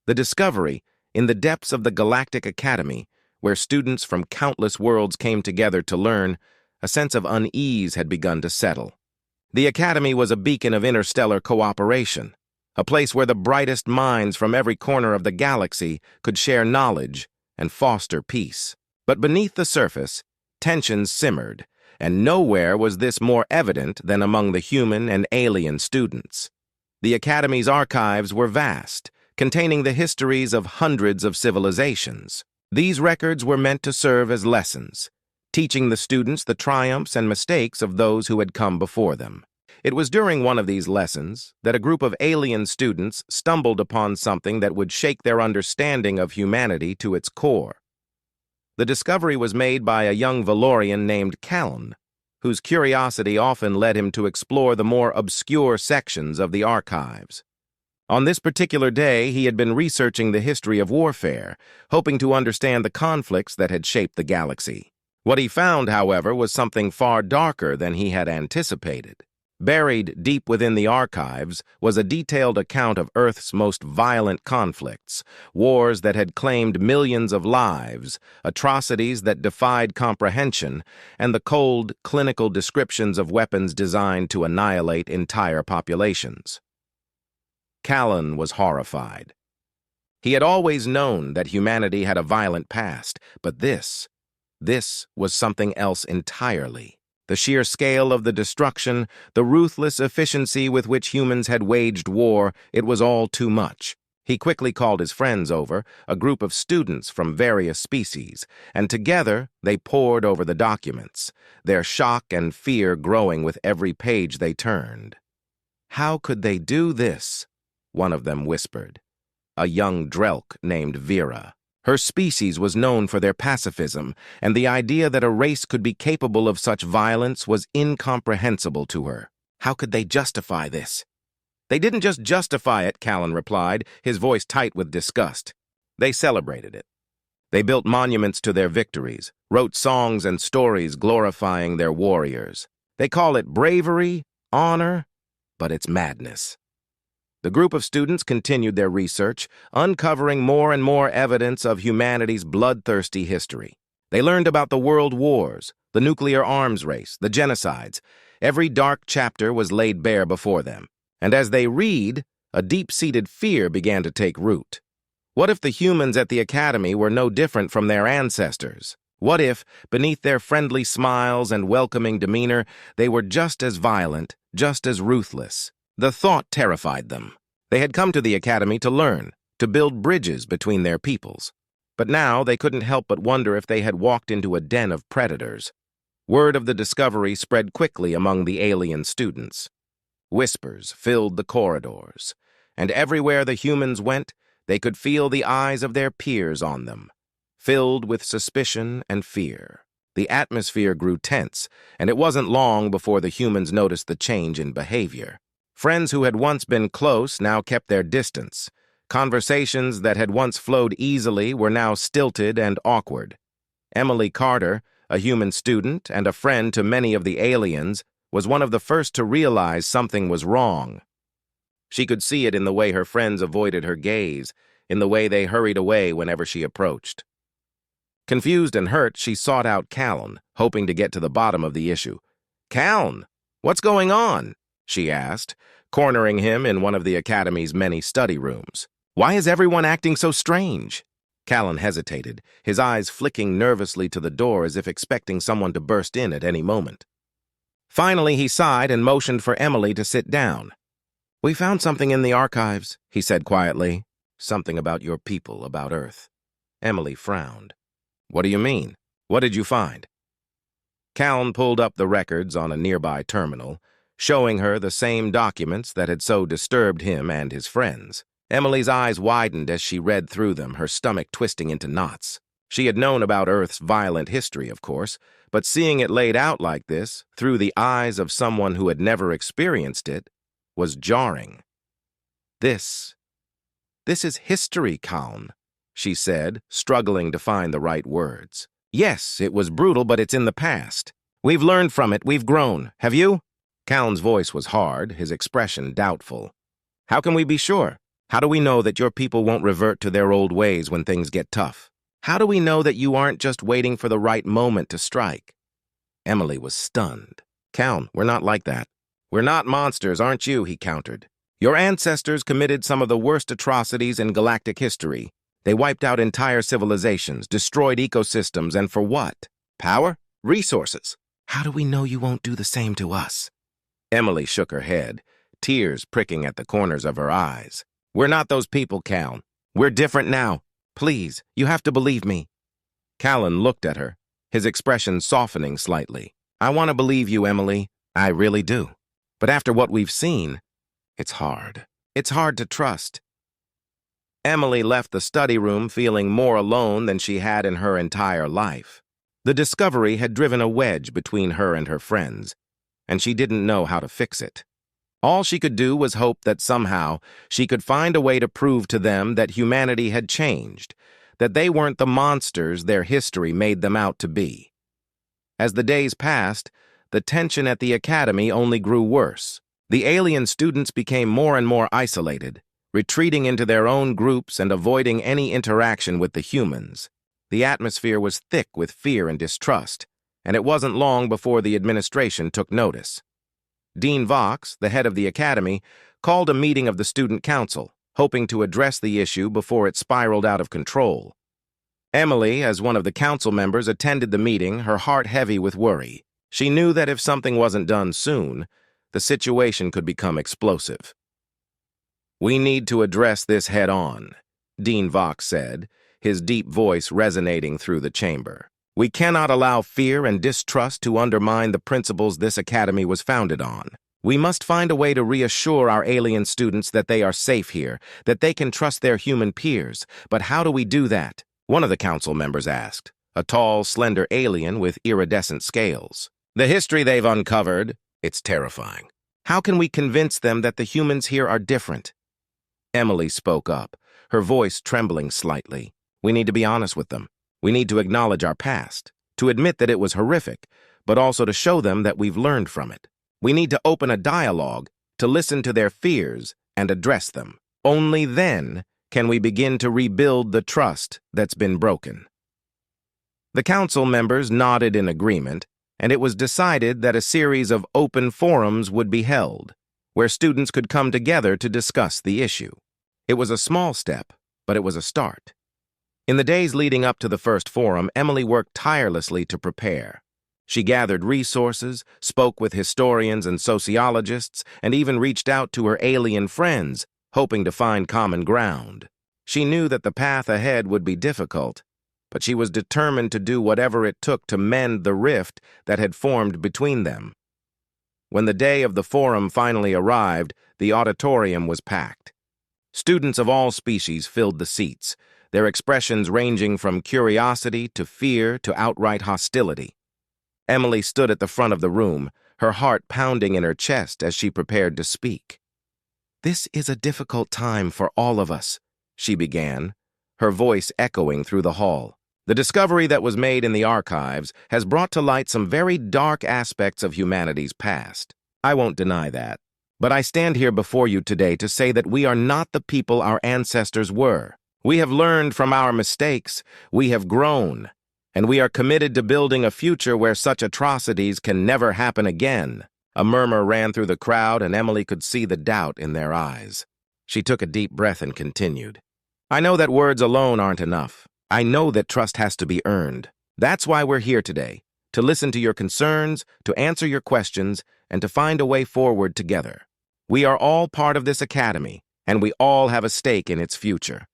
The discovery, in the depths of the Galactic Academy, where students from countless worlds came together to learn, a sense of unease had begun to settle. The Academy was a beacon of interstellar cooperation, a place where the brightest minds from every corner of the galaxy could share knowledge and foster peace. But beneath the surface, tensions simmered, and nowhere was this more evident than among the human and alien students. The Academy's archives were vast, containing the histories of hundreds of civilizations. These records were meant to serve as lessons, teaching the students the triumphs and mistakes of those who had come before them. It was during one of these lessons that a group of alien students stumbled upon something that would shake their understanding of humanity to its core. The discovery was made by a young Valorian named Callan, whose curiosity often led him to explore the more obscure sections of the archives. On this particular day, he had been researching the history of warfare, hoping to understand the conflicts that had shaped the galaxy. What he found, however, was something far darker than he had anticipated. Buried deep within the archives was a detailed account of Earth's most violent conflicts, wars that had claimed millions of lives, atrocities that defied comprehension, and the cold, clinical descriptions of weapons designed to annihilate entire populations. Callan was horrified. He had always known that humanity had a violent past, but this was something else entirely. The sheer scale of the destruction, the ruthless efficiency with which humans had waged war, it was all too much. He quickly called his friends over, a group of students from various species, and together they pored over the documents, their shock and fear growing with every page they turned. "How could they do this?" one of them whispered. A young Drelk named Vera. Her species was known for their pacifism, and the idea that a race could be capable of such violence was incomprehensible to her. How could they justify this? "They didn't just justify it," Callan replied, his voice tight with disgust. "They celebrated it. They built monuments to their victories, wrote songs and stories glorifying their warriors. They call it bravery, honor, but it's madness." The group of students continued their research, uncovering more and more evidence of humanity's bloodthirsty history. They learned about the world wars, the nuclear arms race, the genocides. Every dark chapter was laid bare before them. And as they read, a deep-seated fear began to take root. What if the humans at the Academy were no different from their ancestors? What if, beneath their friendly smiles and welcoming demeanor, they were just as violent, just as ruthless? The thought terrified them. They had come to the Academy to learn, to build bridges between their peoples. But now they couldn't help but wonder if they had walked into a den of predators. Word of the discovery spread quickly among the alien students. Whispers filled the corridors, and everywhere the humans went, they could feel the eyes of their peers on them, filled with suspicion and fear. The atmosphere grew tense, and it wasn't long before the humans noticed the change in behavior. Friends who had once been close now kept their distance. Conversations that had once flowed easily were now stilted and awkward. Emily Carter, a human student and a friend to many of the aliens, was one of the first to realize something was wrong. She could see it in the way her friends avoided her gaze, in the way they hurried away whenever she approached. Confused and hurt, she sought out Callan, hoping to get to the bottom of the issue. "Callan, what's going on?" she asked, cornering him in one of the Academy's many study rooms. "Why is everyone acting so strange?" Callan hesitated, his eyes flicking nervously to the door as if expecting someone to burst in at any moment. Finally, he sighed and motioned for Emily to sit down. "We found something in the archives," he said quietly. "Something about your people, about Earth." Emily frowned. "What do you mean? What did you find?" Callan pulled up the records on a nearby terminal, showing her the same documents that had so disturbed him and his friends. Emily's eyes widened as she read through them, her stomach twisting into knots. She had known about Earth's violent history, of course, but seeing it laid out like this, through the eyes of someone who had never experienced it, was jarring. This is history, Callan," she said, struggling to find the right words. "Yes, it was brutal, but it's in the past. We've learned from it, we've grown. Have you?" Callan's voice was hard, his expression doubtful. "How can we be sure?" How do we know that your people won't revert to their old ways when things get tough? How do we know that you aren't just waiting for the right moment to strike? Emily was stunned. Count, we're not like that. We're not monsters, aren't you? He countered. Your ancestors committed some of the worst atrocities in galactic history. They wiped out entire civilizations, destroyed ecosystems, and for what? Power? Resources. How do we know you won't do the same to us? Emily shook her head, tears pricking at the corners of her eyes. We're not those people, Cal. We're different now. Please, you have to believe me. Callan looked at her, his expression softening slightly. I want to believe you, Emily. I really do. But after what we've seen, it's hard. It's hard to trust. Emily left the study room feeling more alone than she had in her entire life. The discovery had driven a wedge between her and her friends, and she didn't know how to fix it. All she could do was hope that somehow she could find a way to prove to them that humanity had changed, that they weren't the monsters their history made them out to be. As the days passed, the tension at the academy only grew worse. The alien students became more and more isolated, retreating into their own groups and avoiding any interaction with the humans. The atmosphere was thick with fear and distrust, and it wasn't long before the administration took notice. Dean Vox, the head of the academy, called a meeting of the student council, hoping to address the issue before it spiraled out of control. Emily, as one of the council members, attended the meeting, her heart heavy with worry. She knew that if something wasn't done soon, the situation could become explosive. We need to address this head-on, Dean Vox said, his deep voice resonating through the chamber. We cannot allow fear and distrust to undermine the principles this academy was founded on. We must find a way to reassure our alien students that they are safe here, that they can trust their human peers. But how do we do that? One of the council members asked, a tall, slender alien with iridescent scales. The history they've uncovered, it's terrifying. How can we convince them that the humans here are different? Emily spoke up, her voice trembling slightly. We need to be honest with them. We need to acknowledge our past, to admit that it was horrific, but also to show them that we've learned from it. We need to open a dialogue, to listen to their fears and address them. Only then can we begin to rebuild the trust that's been broken. The council members nodded in agreement, and it was decided that a series of open forums would be held, where students could come together to discuss the issue. It was a small step, but it was a start. In the days leading up to the first forum, Emily worked tirelessly to prepare. She gathered resources, spoke with historians and sociologists, and even reached out to her alien friends, hoping to find common ground. She knew that the path ahead would be difficult, but she was determined to do whatever it took to mend the rift that had formed between them. When the day of the forum finally arrived, the auditorium was packed. Students of all species filled the seats, their expressions ranging from curiosity to fear to outright hostility. Emily stood at the front of the room, her heart pounding in her chest as she prepared to speak. This is a difficult time for all of us, she began, her voice echoing through the hall. The discovery that was made in the archives has brought to light some very dark aspects of humanity's past. I won't deny that. But I stand here before you today to say that we are not the people our ancestors were. We have learned from our mistakes, we have grown, and we are committed to building a future where such atrocities can never happen again. A murmur ran through the crowd, and Emily could see the doubt in their eyes. She took a deep breath and continued. I know that words alone aren't enough. I know that trust has to be earned. That's why we're here today, to listen to your concerns, to answer your questions, and to find a way forward together. We are all part of this academy, and we all have a stake in its future.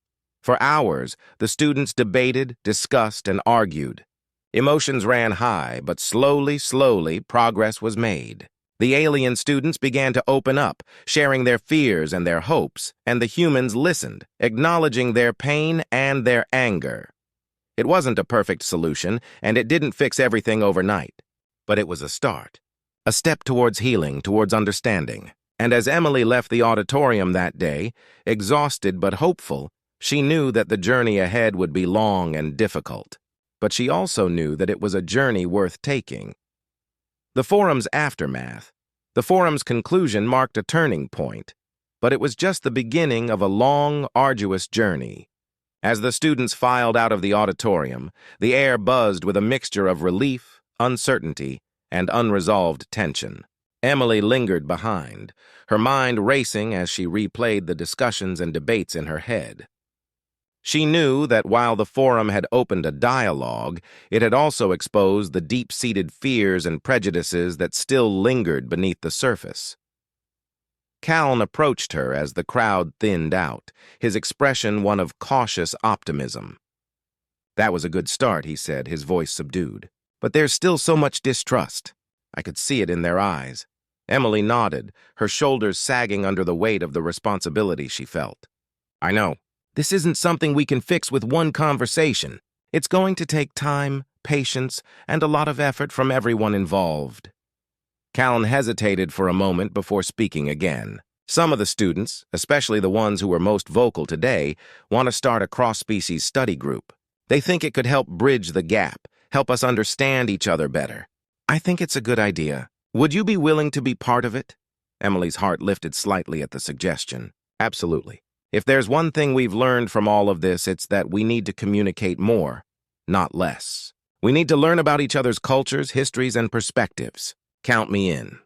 For hours, the students debated, discussed, and argued. Emotions ran high, but slowly, progress was made. The alien students began to open up, sharing their fears and their hopes, and the humans listened, acknowledging their pain and their anger. It wasn't a perfect solution, and it didn't fix everything overnight, but it was a start. A step towards healing, towards understanding. And as Emily left the auditorium that day, exhausted but hopeful, she knew that the journey ahead would be long and difficult. But she also knew that it was a journey worth taking. The forum's aftermath. The forum's conclusion marked a turning point. but it was just the beginning of a long, arduous journey. As the students filed out of the auditorium, the air buzzed with a mixture of relief, uncertainty, and unresolved tension. Emily lingered behind, her mind racing as she replayed the discussions and debates in her head. She knew that while the forum had opened a dialogue, it had also exposed the deep-seated fears and prejudices that still lingered beneath the surface. Callan approached her as the crowd thinned out, his expression one of cautious optimism. "That was a good start," he said, his voice subdued. "But there's still so much distrust. I could see it in their eyes." Emily nodded, her shoulders sagging under the weight of the responsibility she felt. "I know. This isn't something we can fix with one conversation. It's going to take time, patience, and a lot of effort from everyone involved." Callan hesitated for a moment before speaking again. Some of the students, especially the ones who were most vocal today, want to start a cross-species study group. They think it could help bridge the gap, help us understand each other better. I think it's a good idea. Would you be willing to be part of it? Emily's heart lifted slightly at the suggestion. Absolutely. If there's one thing we've learned from all of this, it's that we need to communicate more, not less. We need to learn about each other's cultures, histories, and perspectives. Count me in.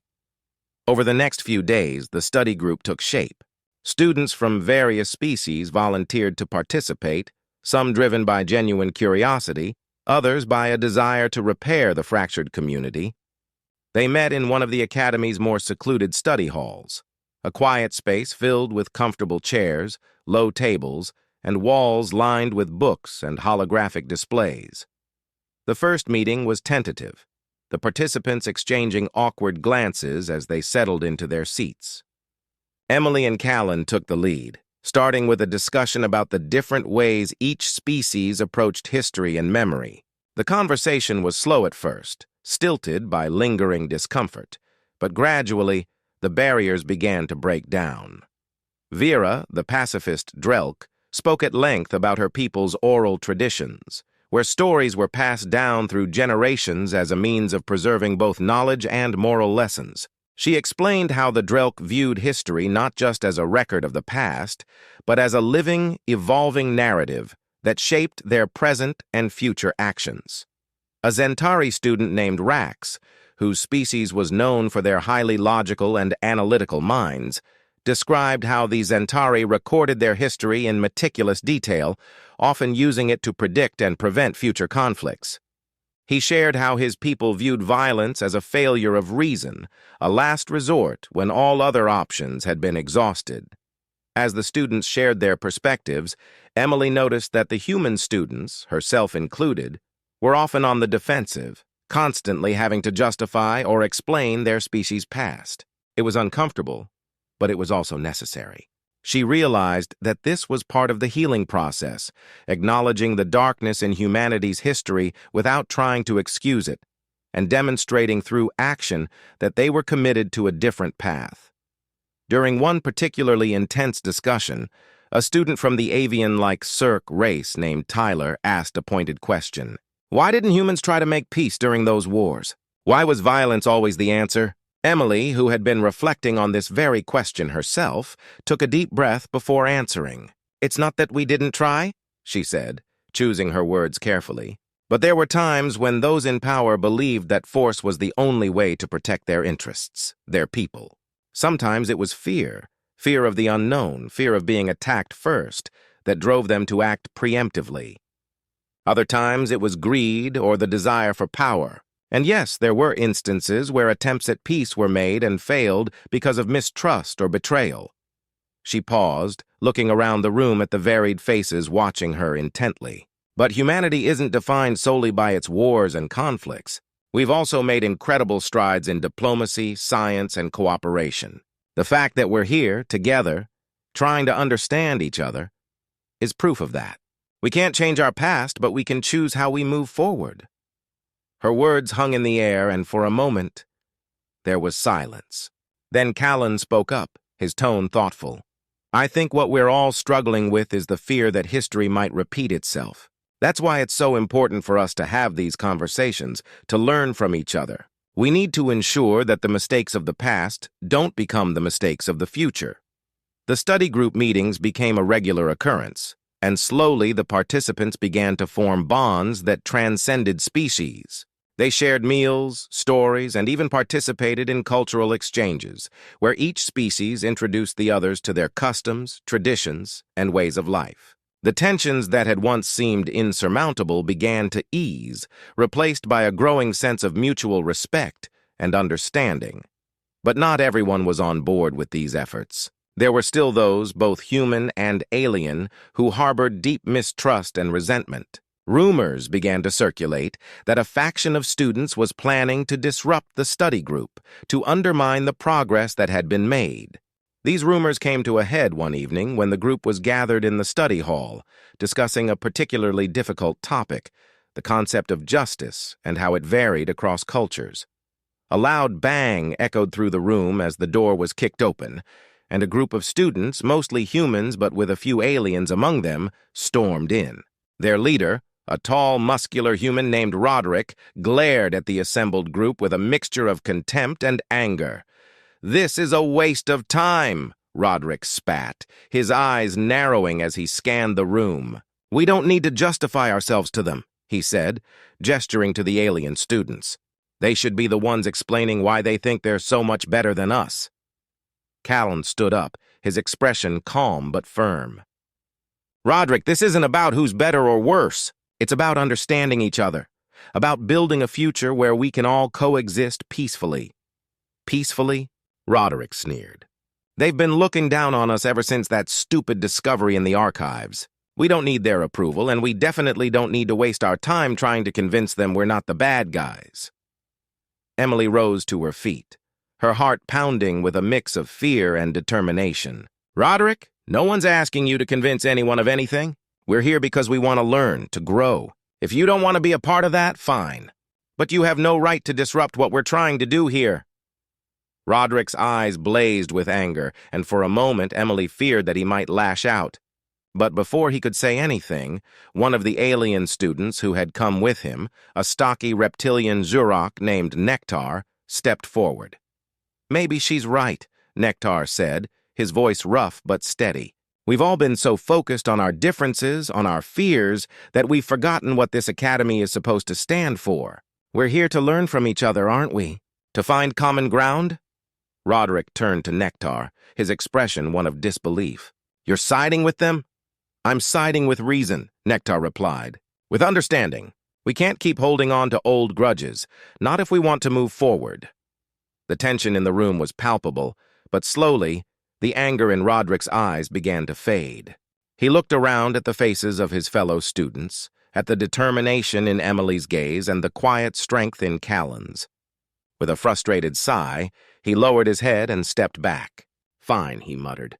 Over the next few days, the study group took shape. Students from various species volunteered to participate, some driven by genuine curiosity, others by a desire to repair the fractured community. They met in one of the Academy's more secluded study halls, a quiet space filled with comfortable chairs, low tables, and walls lined with books and holographic displays. The first meeting was tentative, the participants exchanging awkward glances as they settled into their seats. Emily and Callan took the lead, starting with a discussion about the different ways each species approached history and memory. The conversation was slow at first, stilted by lingering discomfort, but gradually, the barriers began to break down. Vera, the pacifist Drelk, spoke at length about her people's oral traditions, where stories were passed down through generations as a means of preserving both knowledge and moral lessons. She explained how the Drelk viewed history not just as a record of the past, but as a living, evolving narrative that shaped their present and future actions. A Zentari student named Rax, whose species was known for their highly logical and analytical minds, described how the Zentari recorded their history in meticulous detail, often using it to predict and prevent future conflicts. He shared how his people viewed violence as a failure of reason, a last resort when all other options had been exhausted. As the students shared their perspectives, Emily noticed that the human students, herself included, were often on the defensive, constantly having to justify or explain their species' past. It was uncomfortable, but it was also necessary. She realized that this was part of the healing process, acknowledging the darkness in humanity's history without trying to excuse it, and demonstrating through action that they were committed to a different path. During one particularly intense discussion, a student from the avian-like Cirque race named Tyler asked a pointed question. Why didn't humans try to make peace during those wars? Why was violence always the answer? Emily, who had been reflecting on this very question herself, took a deep breath before answering. "It's not that we didn't try," she said, choosing her words carefully. "But there were times when those in power believed that force was the only way to protect their interests, their people. Sometimes it was fear of the unknown, fear of being attacked first, that drove them to act preemptively. Other times it was greed or the desire for power. And yes, there were instances where attempts at peace were made and failed because of mistrust or betrayal." She paused, looking around the room at the varied faces watching her intently. "But humanity isn't defined solely by its wars and conflicts. We've also made incredible strides in diplomacy, science, and cooperation. The fact that we're here, together, trying to understand each other, is proof of that. We can't change our past, but we can choose how we move forward." Her words hung in the air, and for a moment, there was silence. Then Callan spoke up, his tone thoughtful. "I think what we're all struggling with is the fear that history might repeat itself. That's why it's so important for us to have these conversations, to learn from each other. We need to ensure that the mistakes of the past don't become the mistakes of the future." The study group meetings became a regular occurrence, and slowly the participants began to form bonds that transcended species. They shared meals, stories, and even participated in cultural exchanges, where each species introduced the others to their customs, traditions, and ways of life. The tensions that had once seemed insurmountable began to ease, replaced by a growing sense of mutual respect and understanding. But not everyone was on board with these efforts. There were still those, both human and alien, who harbored deep mistrust and resentment. Rumors began to circulate that a faction of students was planning to disrupt the study group, to undermine the progress that had been made. These rumors came to a head one evening when the group was gathered in the study hall, discussing a particularly difficult topic, the concept of justice and how it varied across cultures. A loud bang echoed through the room as the door was kicked open, and a group of students, mostly humans but with a few aliens among them, stormed in. Their leader, a tall, muscular human named Roderick, glared at the assembled group with a mixture of contempt and anger. "This is a waste of time," Roderick spat, his eyes narrowing as he scanned the room. "We don't need to justify ourselves to them," he said, gesturing to the alien students. "They should be the ones explaining why they think they're so much better than us." Callan stood up, his expression calm but firm. "Roderick, this isn't about who's better or worse. It's about understanding each other, about building a future where we can all coexist peacefully." "Peacefully?" Roderick sneered. "They've been looking down on us ever since that stupid discovery in the archives. We don't need their approval, and we definitely don't need to waste our time trying to convince them we're not the bad guys." Emily rose to her feet, her heart pounding with a mix of fear and determination. "Roderick, no one's asking you to convince anyone of anything. We're here because we want to learn, to grow. If you don't want to be a part of that, fine. But you have no right to disrupt what we're trying to do here." Roderick's eyes blazed with anger, and for a moment Emily feared that he might lash out. But before he could say anything, one of the alien students who had come with him, a stocky reptilian Zurok named Nectar, stepped forward. "Maybe she's right," Nectar said, his voice rough but steady. "We've all been so focused on our differences, on our fears, that we've forgotten what this academy is supposed to stand for. We're here to learn from each other, aren't we? To find common ground?" Roderick turned to Nectar, his expression one of disbelief. "You're siding with them?" "I'm siding with reason," Nectar replied. "With understanding. We can't keep holding on to old grudges, not if we want to move forward." The tension in the room was palpable, but slowly, the anger in Roderick's eyes began to fade. He looked around at the faces of his fellow students, at the determination in Emily's gaze and the quiet strength in Callan's. With a frustrated sigh, he lowered his head and stepped back. "Fine," he muttered.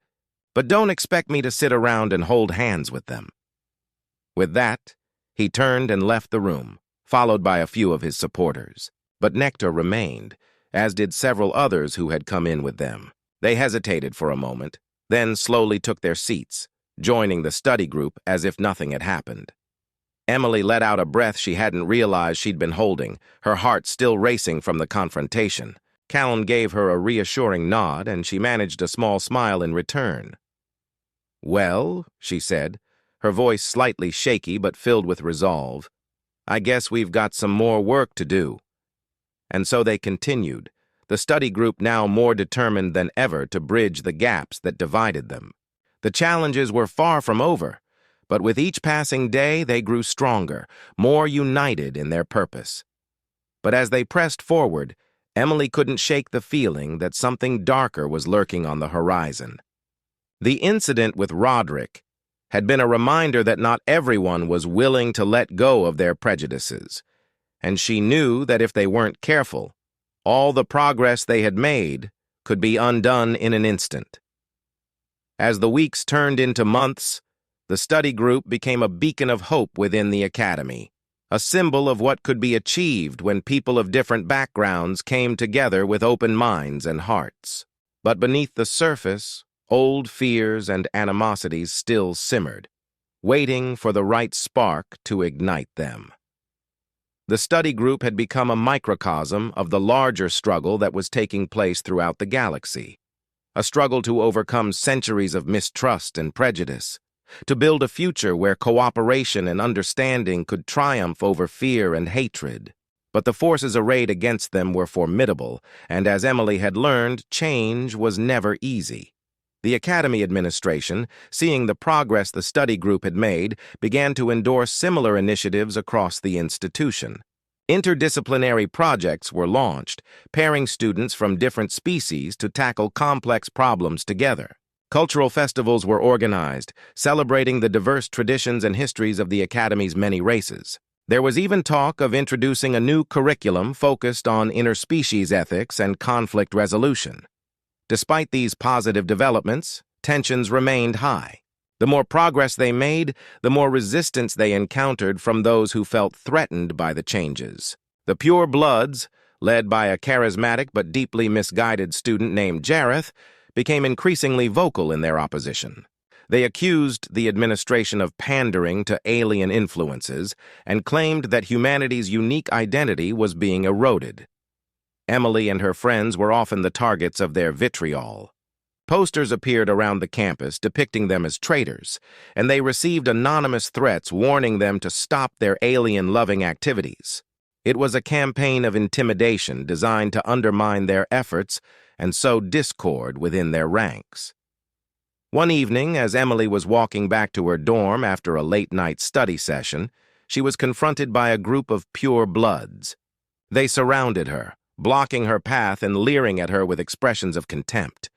"But don't expect me to sit around and hold hands with them." With that, he turned and left the room, followed by a few of his supporters. But Nectar remained, as did several others who had come in with them. They hesitated for a moment, then slowly took their seats, joining the study group as if nothing had happened. Emily let out a breath she hadn't realized she'd been holding, her heart still racing from the confrontation. Callan gave her a reassuring nod, and she managed a small smile in return. "Well," she said, her voice slightly shaky but filled with resolve, "I guess we've got some more work to do." And so they continued, the study group now more determined than ever to bridge the gaps that divided them. The challenges were far from over, but with each passing day they grew stronger, more united in their purpose. But as they pressed forward, Emily couldn't shake the feeling that something darker was lurking on the horizon. The incident with Roderick had been a reminder that not everyone was willing to let go of their prejudices, and she knew that if they weren't careful, all the progress they had made could be undone in an instant. As the weeks turned into months, the study group became a beacon of hope within the academy, a symbol of what could be achieved when people of different backgrounds came together with open minds and hearts. But beneath the surface, old fears and animosities still simmered, waiting for the right spark to ignite them. The study group had become a microcosm of the larger struggle that was taking place throughout the galaxy, a struggle to overcome centuries of mistrust and prejudice, to build a future where cooperation and understanding could triumph over fear and hatred. But the forces arrayed against them were formidable, and as Emily had learned, change was never easy. The Academy administration, seeing the progress the study group had made, began to endorse similar initiatives across the institution. Interdisciplinary projects were launched, pairing students from different species to tackle complex problems together. Cultural festivals were organized, celebrating the diverse traditions and histories of the Academy's many races. There was even talk of introducing a new curriculum focused on interspecies ethics and conflict resolution. Despite these positive developments, tensions remained high. The more progress they made, the more resistance they encountered from those who felt threatened by the changes. The Pure Bloods, led by a charismatic but deeply misguided student named Jareth, became increasingly vocal in their opposition. They accused the administration of pandering to alien influences and claimed that humanity's unique identity was being eroded. Emily and her friends were often the targets of their vitriol. Posters appeared around the campus depicting them as traitors, and they received anonymous threats warning them to stop their alien-loving activities. It was a campaign of intimidation designed to undermine their efforts and sow discord within their ranks. One evening, as Emily was walking back to her dorm after a late-night study session, she was confronted by a group of Pure Bloods. They surrounded her, blocking her path and leering at her with expressions of contempt.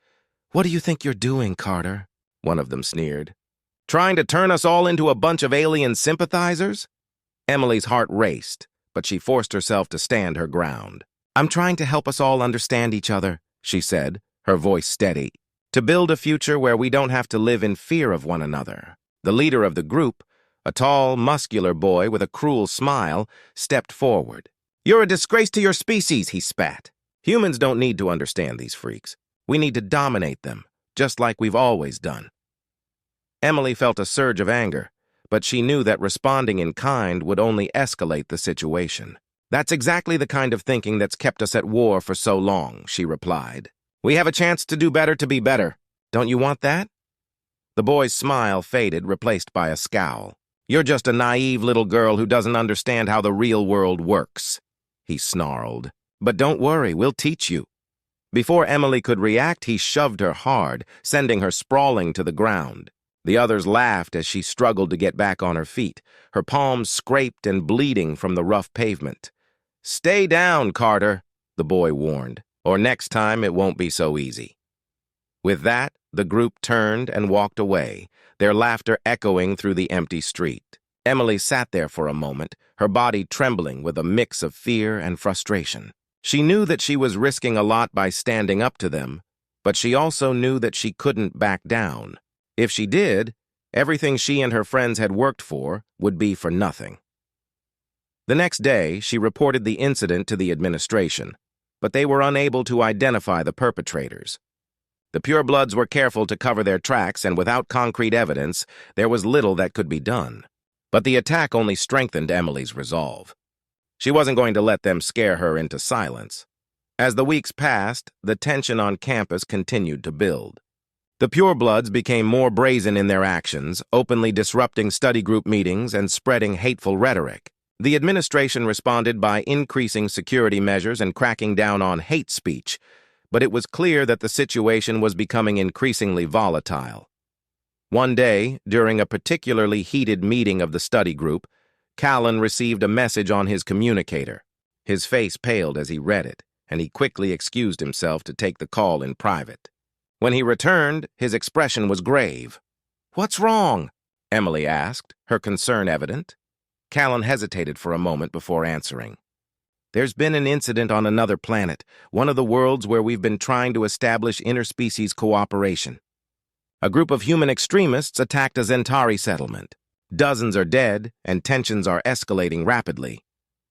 "What do you think you're doing, Carter?" one of them sneered. "Trying to turn us all into a bunch of alien sympathizers?" Emily's heart raced, but she forced herself to stand her ground. "I'm trying to help us all understand each other," she said, her voice steady, "to build a future where we don't have to live in fear of one another." The leader of the group, a tall, muscular boy with a cruel smile, stepped forward. "You're a disgrace to your species," he spat. "Humans don't need to understand these freaks. We need to dominate them, just like we've always done." Emily felt a surge of anger, but she knew that responding in kind would only escalate the situation. "That's exactly the kind of thinking that's kept us at war for so long," she replied. "We have a chance to do better to be better. Don't you want that?" The boy's smile faded, replaced by a scowl. "You're just a naive little girl who doesn't understand how the real world works," he snarled. "But don't worry, we'll teach you." Before Emily could react, he shoved her hard, sending her sprawling to the ground. The others laughed as she struggled to get back on her feet, her palms scraped and bleeding from the rough pavement. "Stay down, Carter," the boy warned, "or next time it won't be so easy." With that, the group turned and walked away, their laughter echoing through the empty street. Emily sat there for a moment, her body trembling with a mix of fear and frustration. She knew that she was risking a lot by standing up to them, but she also knew that she couldn't back down. If she did, everything she and her friends had worked for would be for nothing. The next day, she reported the incident to the administration, but they were unable to identify the perpetrators. The Pure Bloods were careful to cover their tracks, and without concrete evidence, there was little that could be done. But the attack only strengthened Emily's resolve. She wasn't going to let them scare her into silence. As the weeks passed, the tension on campus continued to build. The Pure Bloods became more brazen in their actions, openly disrupting study group meetings and spreading hateful rhetoric. The administration responded by increasing security measures and cracking down on hate speech, but it was clear that the situation was becoming increasingly volatile. One day, during a particularly heated meeting of the study group, Callan received a message on his communicator. His face paled as he read it, and he quickly excused himself to take the call in private. When he returned, his expression was grave. "What's wrong?" Emily asked, her concern evident. Callan hesitated for a moment before answering. "There's been an incident on another planet, one of the worlds where we've been trying to establish interspecies cooperation. A group of human extremists attacked a Zentari settlement. Dozens are dead, and tensions are escalating rapidly.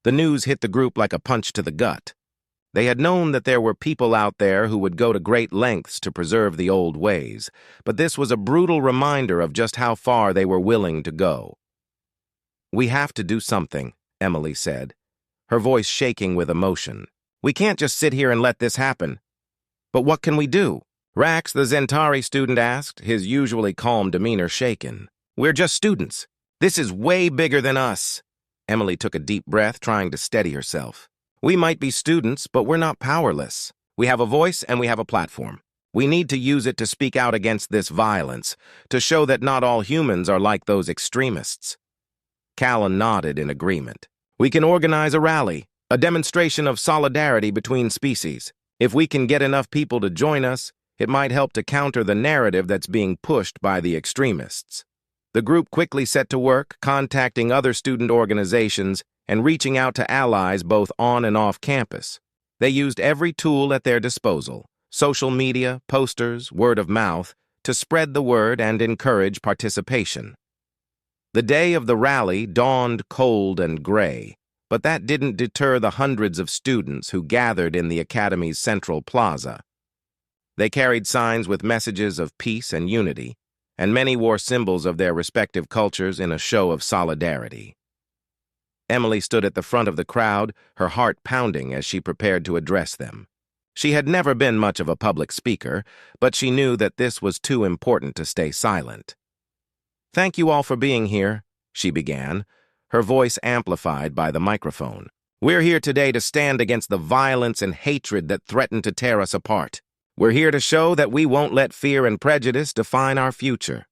The news hit the group like a punch to the gut. They had known that there were people out there who would go to great lengths to preserve the old ways, but this was a brutal reminder of just how far they were willing to go. "We have to do something," Emily said, her voice shaking with emotion. "We can't just sit here and let this happen." "But what can we do?" Rax, the Zentari student, asked, his usually calm demeanor shaken. We're just students. This is way bigger than us. Emily took a deep breath, trying to steady herself. We might be students, but we're not powerless. We have a voice and we have a platform. We need to use it to speak out against this violence, to show that not all humans are like those extremists. Callan nodded in agreement. We can organize a rally, a demonstration of solidarity between species. If we can get enough people to join us, it might help to counter the narrative that's being pushed by the extremists. The group quickly set to work, contacting other student organizations and reaching out to allies both on and off campus. They used every tool at their disposal, social media, posters, word of mouth, to spread the word and encourage participation. The day of the rally dawned cold and gray, but that didn't deter the hundreds of students who gathered in the Academy's central plaza. They carried signs with messages of peace and unity, and many wore symbols of their respective cultures in a show of solidarity. Emily stood at the front of the crowd, her heart pounding as she prepared to address them. She had never been much of a public speaker, but she knew that this was too important to stay silent. Thank you all for being here, she began, her voice amplified by the microphone. We're here today to stand against the violence and hatred that threaten to tear us apart. We're here to show that we won't let fear and prejudice define our future.